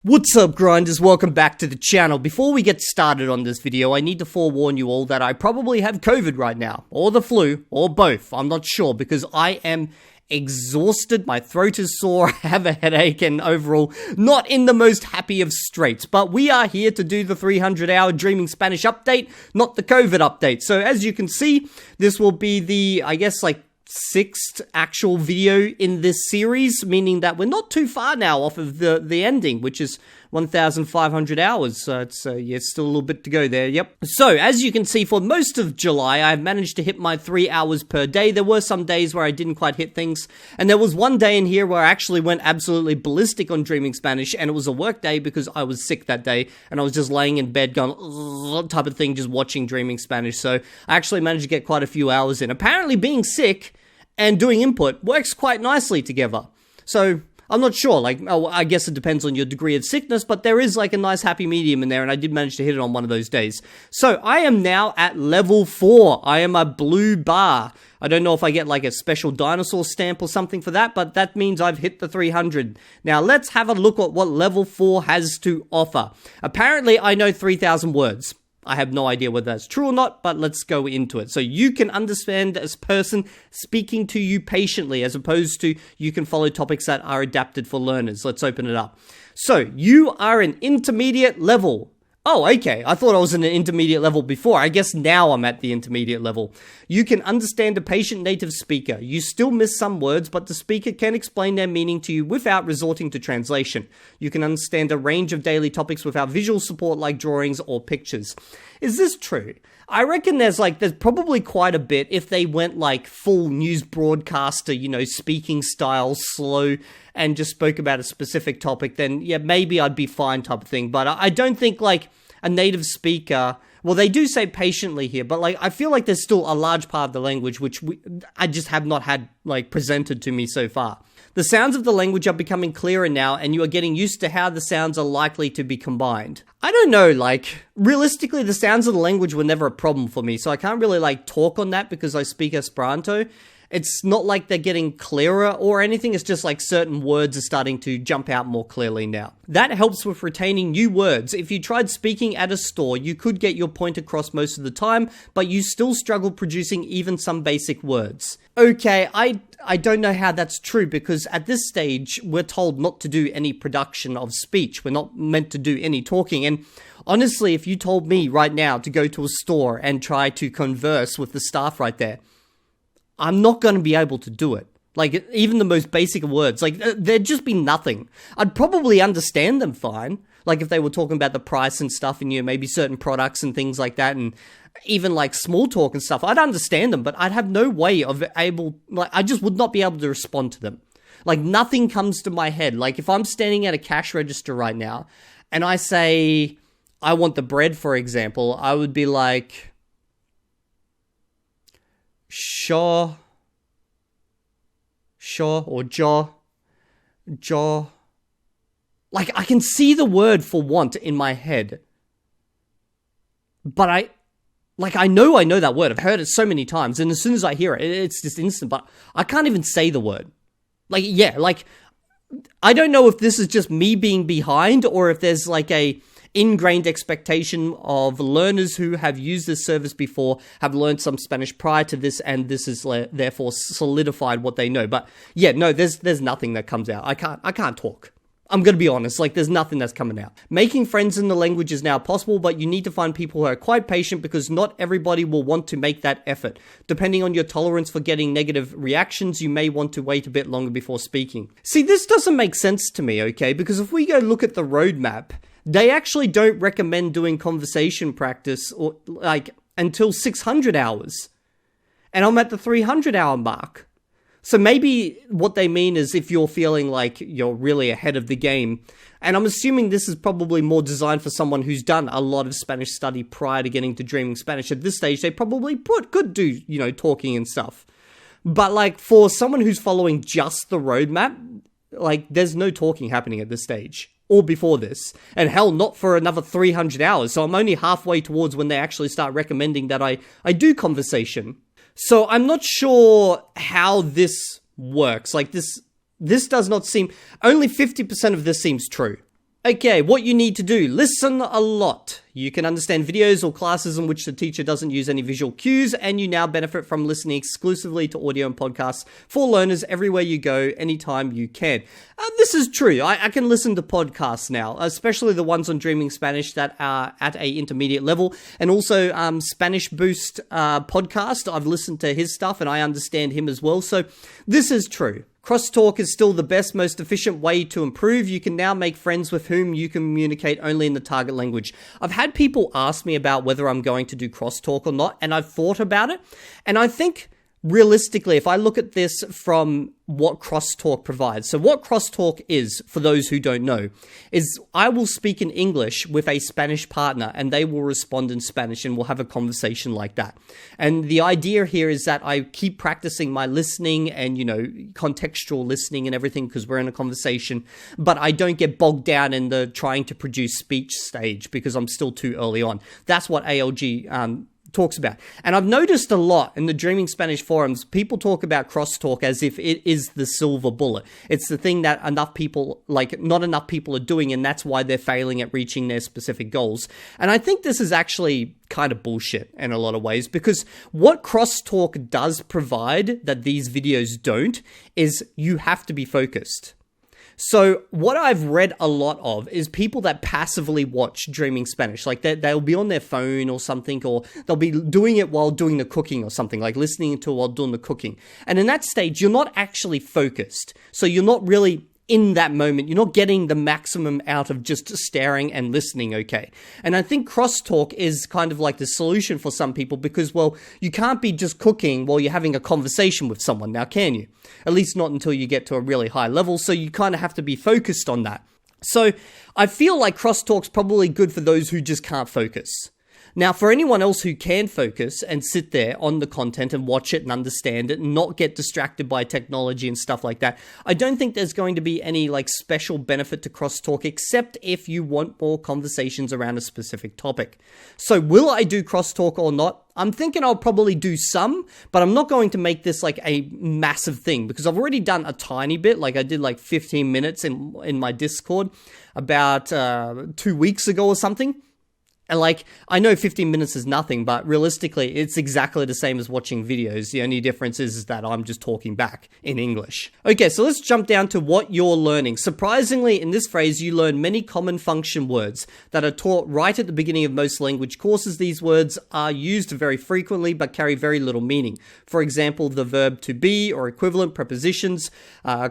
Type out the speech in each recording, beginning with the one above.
What's up, grinders? Welcome back to the channel. Before we get started on this video, I need to forewarn you all that I probably have COVID right now, or the flu, or both. I'm not sure, because I am exhausted, my throat is sore, I have a headache, and overall not in the most happy of straits. But we are here to do the 300-hour Dreaming Spanish update, not the COVID update. So as you can see, this will be the, I guess, sixth actual video in this series, meaning that we're not too far now off of the ending, which is 1,500 hours. So it's still a little bit to go there. Yep. So as you can see, for most of July, I've managed to hit my 3 hours per day. There were some days where I didn't quite hit things, and there was one day in here where I actually went absolutely ballistic on Dreaming Spanish, and it was a work day because I was sick that day, and I was just laying in bed going type of thing, just watching Dreaming Spanish. So I actually managed to get quite a few hours in. Apparently being sick and doing input works quite nicely together. So I'm not sure, I guess it depends on your degree of sickness, but there is a nice happy medium in there, and I did manage to hit it on one of those days. So I am now at level 4. I am a blue bar. I don't know if I get a special dinosaur stamp or something for that, but that means I've hit the 300. Now let's have a look at what level 4 has to offer. Apparently I know 3,000 words. I have no idea whether that's true or not, but let's go into it. So you can understand a person speaking to you patiently, as opposed to you can follow topics that are adapted for learners. Let's open it up. So you are an intermediate level. Oh, okay. I thought I was in an intermediate level before. I guess now I'm at the intermediate level. You can understand a patient native speaker. You still miss some words, but the speaker can explain their meaning to you without resorting to translation. You can understand a range of daily topics without visual support like drawings or pictures. Is this true? I reckon there's probably quite a bit if they went full news broadcaster, speaking style, slow, and just spoke about a specific topic, then yeah, maybe I'd be fine type of thing. But I don't think a native speaker, well, they do say patiently here, but I feel like there's still a large part of the language which I just have not had presented to me so far. The sounds of the language are becoming clearer now, and you are getting used to how the sounds are likely to be combined. I don't know, realistically, the sounds of the language were never a problem for me, so I can't really, talk on that because I speak Esperanto. It's not like they're getting clearer or anything, it's just certain words are starting to jump out more clearly now. That helps with retaining new words. If you tried speaking at a store, you could get your point across most of the time, but you still struggle producing even some basic words. Okay, I don't know how that's true, because at this stage, we're told not to do any production of speech. We're not meant to do any talking, and honestly, if you told me right now to go to a store and try to converse with the staff right there, I'm not going to be able to do it. Even the most basic of words, there'd just be nothing. I'd probably understand them fine, if they were talking about the price and stuff, and maybe certain products and things like that, and even small talk and stuff, I'd understand them, but I'd have no way of I just would not be able to respond to them. Nothing comes to my head. If I'm standing at a cash register right now, and I say, I want the bread, for example, I would be sure, or jaw. I can see the word for want in my head, but I know that word. I've heard it so many times, and as soon as I hear it, it's just instant, but I can't even say the word. I don't know if this is just me being behind, or if there's a ingrained expectation of learners who have used this service before, have learned some Spanish prior to this, and this is therefore solidified what they know. But yeah, no, there's nothing that comes out. I can't talk. I'm gonna be honest, there's nothing that's coming out. Making friends in the language is now possible, but you need to find people who are quite patient, because not everybody will want to make that effort. Depending on your tolerance for getting negative reactions, you may want to wait a bit longer before speaking. See, this doesn't make sense to me, okay? Because if we go look at the roadmap, they actually don't recommend doing conversation practice or until 600 hours. And I'm at the 300-hour mark. So maybe what they mean is if you're feeling like you're really ahead of the game, and I'm assuming this is probably more designed for someone who's done a lot of Spanish study prior to getting to Dreaming Spanish. At this stage, they probably could do, talking and stuff. But for someone who's following just the roadmap, there's no talking happening at this stage. Or before this. And hell, not for another 300 hours. So I'm only halfway towards when they actually start recommending that I do conversation. So I'm not sure how this works. This does not seem... Only 50% of this seems true. Okay, what you need to do, listen a lot. You can understand videos or classes in which the teacher doesn't use any visual cues, and you now benefit from listening exclusively to audio and podcasts for learners everywhere you go, anytime you can. This is true. I can listen to podcasts now, especially the ones on Dreaming Spanish that are at a intermediate level, and also Spanish Boost podcast. I've listened to his stuff, and I understand him as well, so this is true. Crosstalk is still the best, most efficient way to improve. You can now make friends with whom you communicate only in the target language. I've had people ask me about whether I'm going to do Crosstalk or not, and I've thought about it. And I think, realistically, if I look at this from what Crosstalk provides, so what Crosstalk is, for those who don't know, is I will speak in English with a Spanish partner and they will respond in Spanish and we'll have a conversation like that. And the idea here is that I keep practicing my listening and, contextual listening and everything because we're in a conversation, but I don't get bogged down in the trying to produce speech stage because I'm still too early on. That's what ALG talks about. And I've noticed a lot in the Dreaming Spanish forums, people talk about Crosstalk as if it is the silver bullet. It's the thing that not enough people are doing, and that's why they're failing at reaching their specific goals. And I think this is actually kind of bullshit in a lot of ways, because what Crosstalk does provide that these videos don't is you have to be focused. So what I've read a lot of is people that passively watch Dreaming Spanish. Like they'll be on their phone or something, or they'll be doing it while doing the cooking or something, like listening to it while doing the cooking. And in that stage, you're not actually focused. So you're not really in that moment. You're not getting the maximum out of just staring and listening, okay? And I think Crosstalk is kind of like the solution for some people because, well, you can't be just cooking while you're having a conversation with someone now, can you? At least not until you get to a really high level, so you kind of have to be focused on that. So I feel like Crosstalk's probably good for those who just can't focus. Now, for anyone else who can focus and sit there on the content and watch it and understand it and not get distracted by technology and stuff like that, I don't think there's going to be any special benefit to Crosstalk except if you want more conversations around a specific topic. So will I do Crosstalk or not? I'm thinking I'll probably do some, but I'm not going to make this a massive thing because I've already done a tiny bit. I did 15 minutes in my Discord about 2 weeks ago or something. And I know 15 minutes is nothing, but realistically, it's exactly the same as watching videos. The only difference is that I'm just talking back in English. Okay, so let's jump down to what you're learning. Surprisingly, in this phrase, you learn many common function words that are taught right at the beginning of most language courses. These words are used very frequently, but carry very little meaning. For example, the verb to be or equivalent prepositions,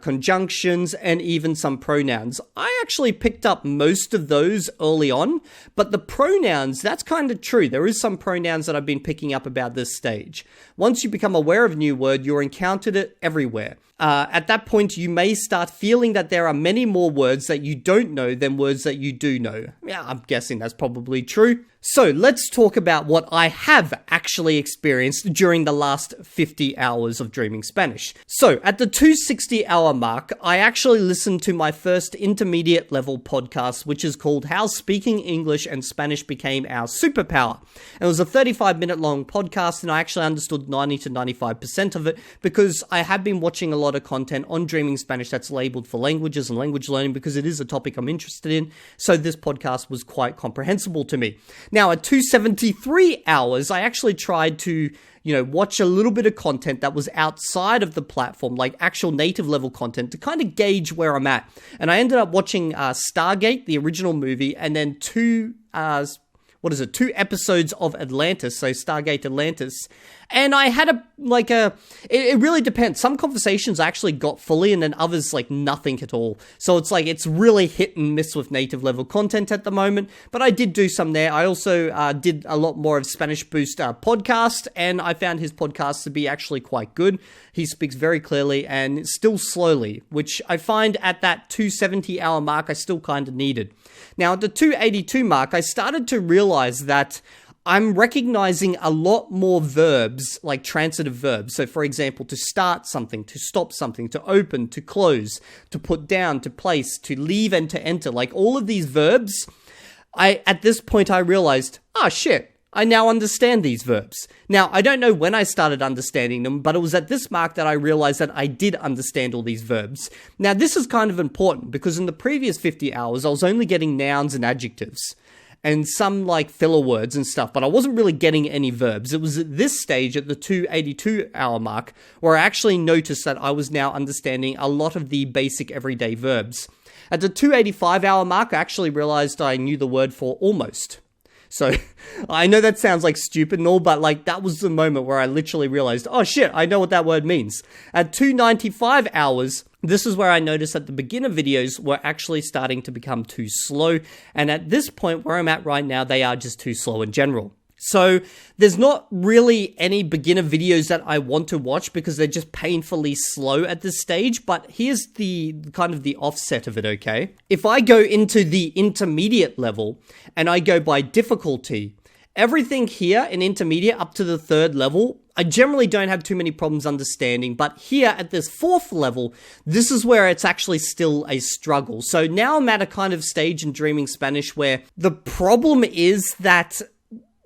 conjunctions, and even some pronouns. I actually picked up most of those early on, but the pronouns, that's kind of true. There is some pronouns that I've been picking up about this stage. Once you become aware of a new word, you're encountered it everywhere. At that point, you may start feeling that there are many more words that you don't know than words that you do know. Yeah, I'm guessing that's probably true. So let's talk about what I have actually experienced during the last 50 hours of Dreaming Spanish. So at the 260 hour mark, I actually listened to my first intermediate level podcast, which is called How Speaking English and Spanish Became Our Superpower. It was a 35-minute long podcast, and I actually understood 90 to 95% of it because I have been watching a lot of content on Dreaming Spanish that's labeled for languages and language learning because it is a topic I'm interested in. So this podcast was quite comprehensible to me. Now, at 273 hours, I actually tried to, watch a little bit of content that was outside of the platform, like actual native level content, to kind of gauge where I'm at. And I ended up watching Stargate, the original movie, and then two episodes of Atlantis, so Stargate Atlantis. And I had it really depends. Some conversations I actually got fully, and then others nothing at all. So it's really hit and miss with native level content at the moment, but I did do some there. I also did a lot more of Spanish Boost podcast, and I found his podcast to be actually quite good. He speaks very clearly and still slowly, which I find at that 270 hour mark, I still kind of needed. Now at the 282 mark, I started to realize that I'm recognizing a lot more verbs, like transitive verbs. So for example, to start something, to stop something, to open, to close, to put down, to place, to leave, and to enter. All of these verbs, at this point I realized, shit, I now understand these verbs. Now, I don't know when I started understanding them, but it was at this mark that I realized that I did understand all these verbs. Now, this is kind of important because in the previous 50 hours, I was only getting nouns and adjectives and some like filler words and stuff, but I wasn't really getting any verbs. It was at this stage, at the 282 hour mark, where I actually noticed that I was now understanding a lot of the basic everyday verbs. At the 285 hour mark, I actually realized I knew the word for almost. So, I know that sounds like stupid and all, but like that was the moment where I literally realized, oh shit, I know what that word means. At 295 hours, this is where I noticed that the beginner videos were actually starting to become too slow. And at this point where I'm at right now, they are just too slow in general. So there's not really any beginner videos that I want to watch because they're just painfully slow at this stage, but here's the kind of the offset of it, okay? If I go into the intermediate level and I go by difficulty, everything here in intermediate up to the 3rd level, I generally don't have too many problems understanding, but here at this 4th level, this is where it's actually still a struggle. So now I'm at a kind of stage in Dreaming Spanish where the problem is that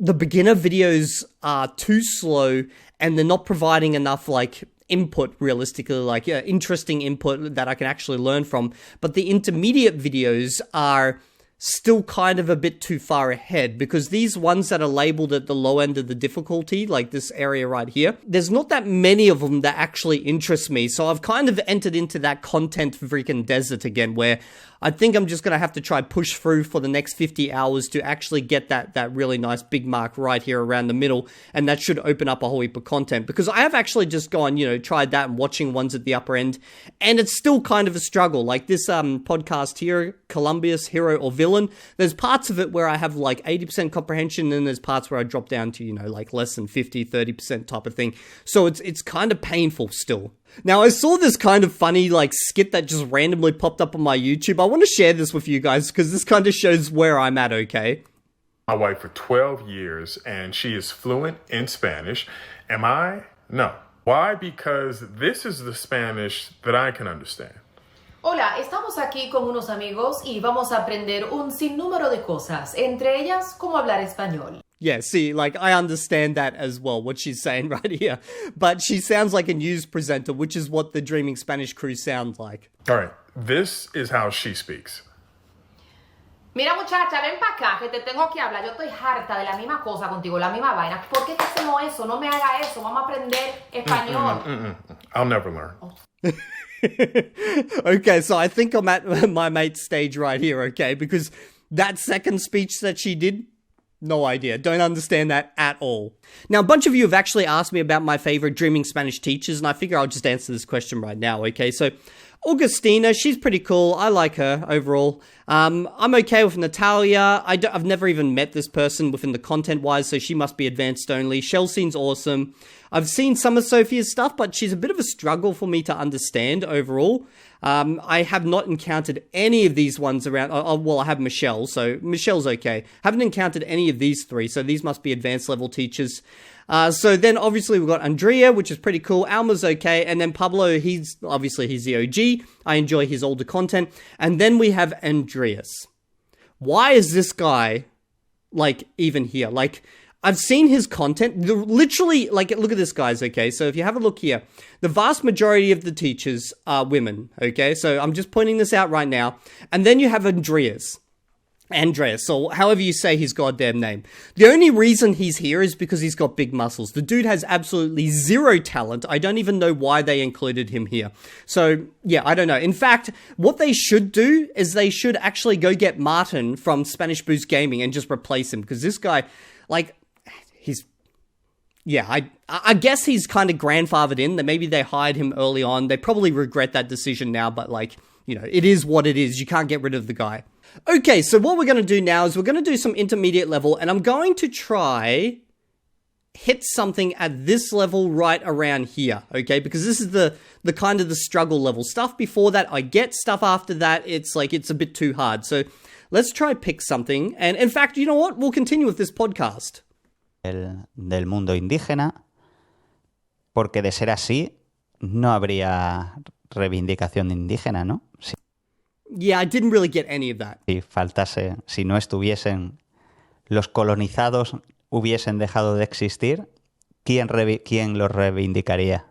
the beginner videos are too slow and they're not providing enough like input realistically, like interesting input that I can actually learn from. But the intermediate videos are still kind of a bit too far ahead because these ones that are labeled at the low end of the difficulty, like this area right here, there's not that many of them that actually interest me. So I've kind of entered into that content freaking desert again where I think I'm just going to have to try push through for the next 50 hours to actually get that really nice big mark right here around the middle. And that should open up a whole heap of content because I have actually just gone, tried that and watching ones at the upper end. And it's still kind of a struggle. Like this podcast here, Columbius, Hero or Villain, there's parts of it where I have like 80% comprehension and there's parts where I drop down to, like less than 50, 30% type of thing. So it's kind of painful still. Now, I saw this kind of funny, like, skit that just randomly popped up on my YouTube. I want to share this with you guys because this kind of shows where I'm at, okay? My wife for 12 years, and she is fluent in Spanish. Am I? No. Why? Because this is the Spanish that I can understand. Hola, estamos aquí con unos amigos y vamos a aprender un sinnúmero de cosas, entre ellas, cómo hablar español. Yeah, see, like, I understand that as well, what she's saying right here. But she sounds like a news presenter, which is what the Dreaming Spanish crew sound like. All right, this is how she speaks. Mira, muchacha, ven para acá, que te tengo que hablar. Yo estoy harta de la misma cosa contigo, la misma vaina. ¿Por qué hacemos eso? No me haga eso. Vamos a aprender español. I'll never learn. Okay, so I think I'm at my mate's stage right here, okay? Because that second speech that she did, no idea. Don't understand that at all. Now, a bunch of you have actually asked me about my favorite Dreaming Spanish teachers, and I figure I'll just answer this question right now, okay? So, Augustina, she's pretty cool. I like her overall. I'm okay with Natalia. I've never even met this person within the content-wise, so she must be advanced only. Chelsea's awesome. I've seen some of Sophia's stuff, but she's a bit of a struggle for me to understand overall. I have not encountered any of these ones around. Well, I have Michelle, so Michelle's okay. Haven't encountered any of these three, so these must be advanced level teachers. So then obviously we've got Andrea, which is pretty cool. Alma's okay. And then Pablo, he's the OG. I enjoy his older content. And then we have Andreas. Why is this guy, like, even here? Like, I've seen his content. Literally, like, look at this, guys, okay? So if you have a look here, the vast majority of the teachers are women, okay? So I'm just pointing this out right now. And then you have Andreas, or however you say his goddamn name. The only reason he's here is because he's got big muscles. The dude has absolutely zero talent. I don't even know why they included him here. So, yeah, I don't know. In fact, what they should do is they should actually go get Martin from Spanish Boost Gaming and just replace him. Because this guy, like, I guess he's kind of grandfathered in. That maybe they hired him early on. They probably regret that decision now, but, like, you know, it is what it is. You can't get rid of the guy. Okay, so what we're going to do now is we're going to do some intermediate level, and I'm going to try hit something at this level right around here, okay? Because this is the kind of the struggle level. Stuff before that, I get. Stuff after that, it's like, it's a bit too hard. So let's try pick something. And in fact, you know what? We'll continue with this podcast. Del mundo indígena, porque de ser así, no habría reivindicación indígena, ¿no? Yeah, I didn't really get any of that. Si faltase, si no estuviesen los colonizados, hubiesen dejado de existir, ¿quién los reivindicaría?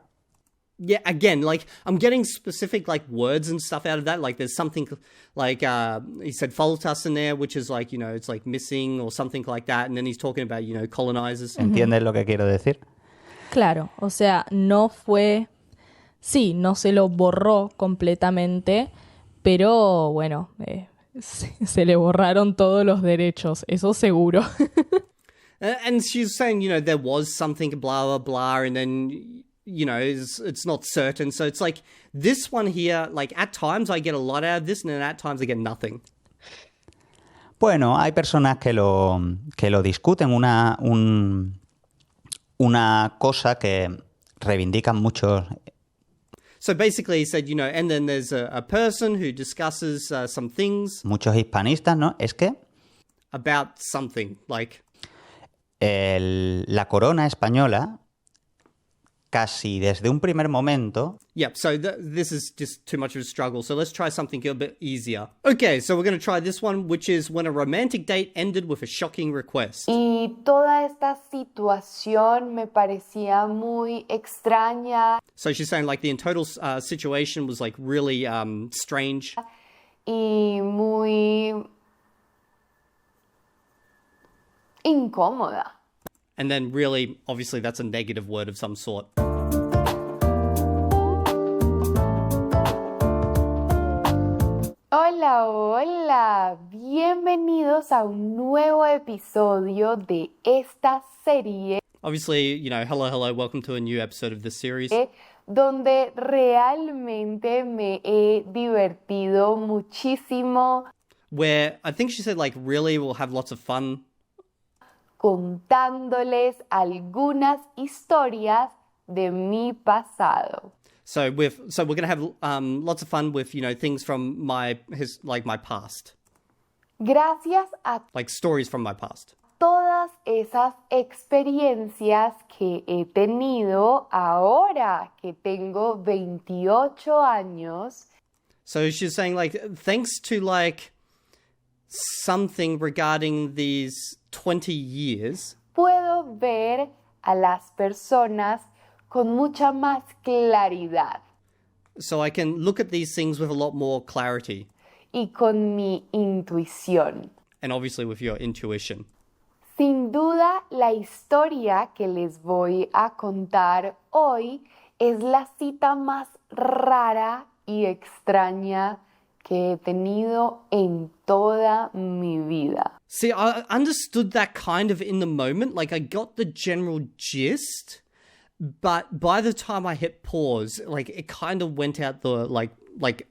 Yeah, again, like, I'm getting specific, like, words and stuff out of that. Like, there's something, like, he said faltas in there, which is, like, it's, like, missing or something like that. And then he's talking about, colonizers. ¿Entiendes lo que quiero decir? Claro, o sea, no fue... Sí, no se lo borró completamente, pero, bueno, se le borraron todos los derechos, eso seguro. And she's saying, there was something, blah, blah, blah, and then... it's not certain. So it's like this one here, like at times I get a lot out of this and then at times I get nothing. Bueno, hay personas que lo discuten, una cosa que reivindican mucho. So basically he said, and then there's a person who discusses some things. Muchos hispanistas, ¿no? Es que... About something, like... la corona española... casi desde un primer momento... Yep, so this is just too much of a struggle. So let's try something a bit easier. Okay, so we're going to try this one, which is when a romantic date ended with a shocking request. Y toda esta situación me parecía muy extraña. So she's saying like the in total situation was like really strange. Y muy incómoda. And then really, obviously, that's a negative word of some sort. Hola, hola. Bienvenidos a un nuevo episodio de esta serie. Obviously, hello, welcome to a new episode of this series. Donde realmente me he divertido muchísimo. Where I think she said, like, really, we'll have lots of fun. Contándoles algunas historias de mi pasado. So we're gonna have lots of fun with things from my past. Gracias a like stories from my past. Todas esas experiencias que he tenido ahora que tengo 28 años. So she's saying like thanks to like something regarding these 20 years, puedo ver a las personas con mucha más claridad. So I can look at these things with a lot more clarity. Y con mi intuición. And obviously with your intuition. Sin duda, la historia que les voy a contar hoy es la cita más rara y extraña que he tenido en toda mi vida. See, I understood that kind of in the moment. Like, I got the general gist, but by the time I hit pause, like, it kind of went out the, like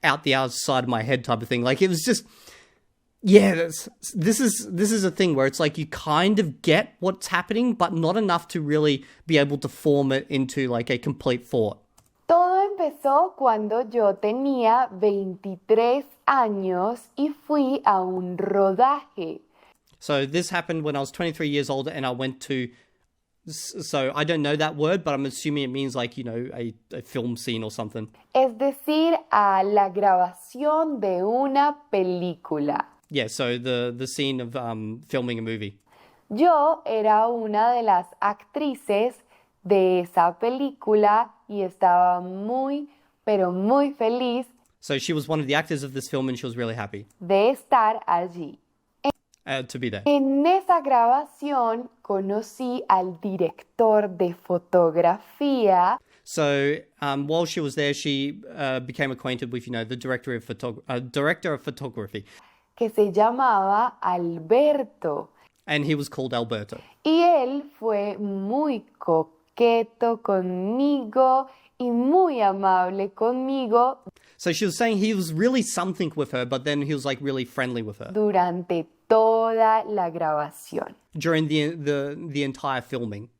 out the outside of my head type of thing. Like, it was just, yeah, this is a thing where it's like you kind of get what's happening, but not enough to really be able to form it into, like, a complete thought. Todo empezó cuando yo tenía 23 años y fui a un rodaje. So this happened when I was 23 years old and I went to, so I don't know that word, but I'm assuming it means like, a film scene or something. Es decir, a la grabación de una película. Yeah, so the scene of filming a movie. Yo era una de las actrices de esa película y estaba muy, pero muy feliz. So she was one of the actors of this film and she was really happy. De estar allí. To be there. En esa grabación conocí al director de fotografía. So while she was there, she became acquainted with, the director of photography. Que se llamaba Alberto. And he was called Alberto. Y él fue muy coqueto conmigo y muy amable conmigo. So she was saying he was really something with her, but then he was like really friendly with her. Durante toda la grabación. During the entire filming.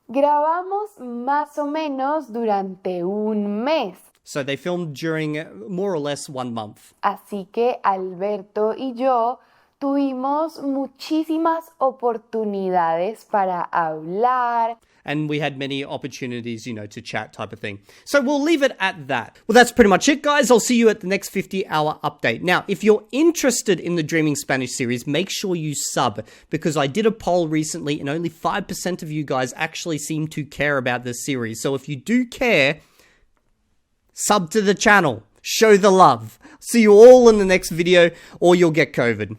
Grabamos más o menos durante un mes. So they filmed during more or less 1 month. Así que Alberto y yo Tuvimos muchísimas oportunidades para hablar. And we had many opportunities, to chat type of thing. So we'll leave it at that. Well, that's pretty much it, guys. I'll see you at the next 50-hour update. Now, if you're interested in the Dreaming Spanish series, make sure you sub, because I did a poll recently and only 5% of you guys actually seem to care about this series. So if you do care, sub to the channel. Show the love. See you all in the next video, or you'll get COVID.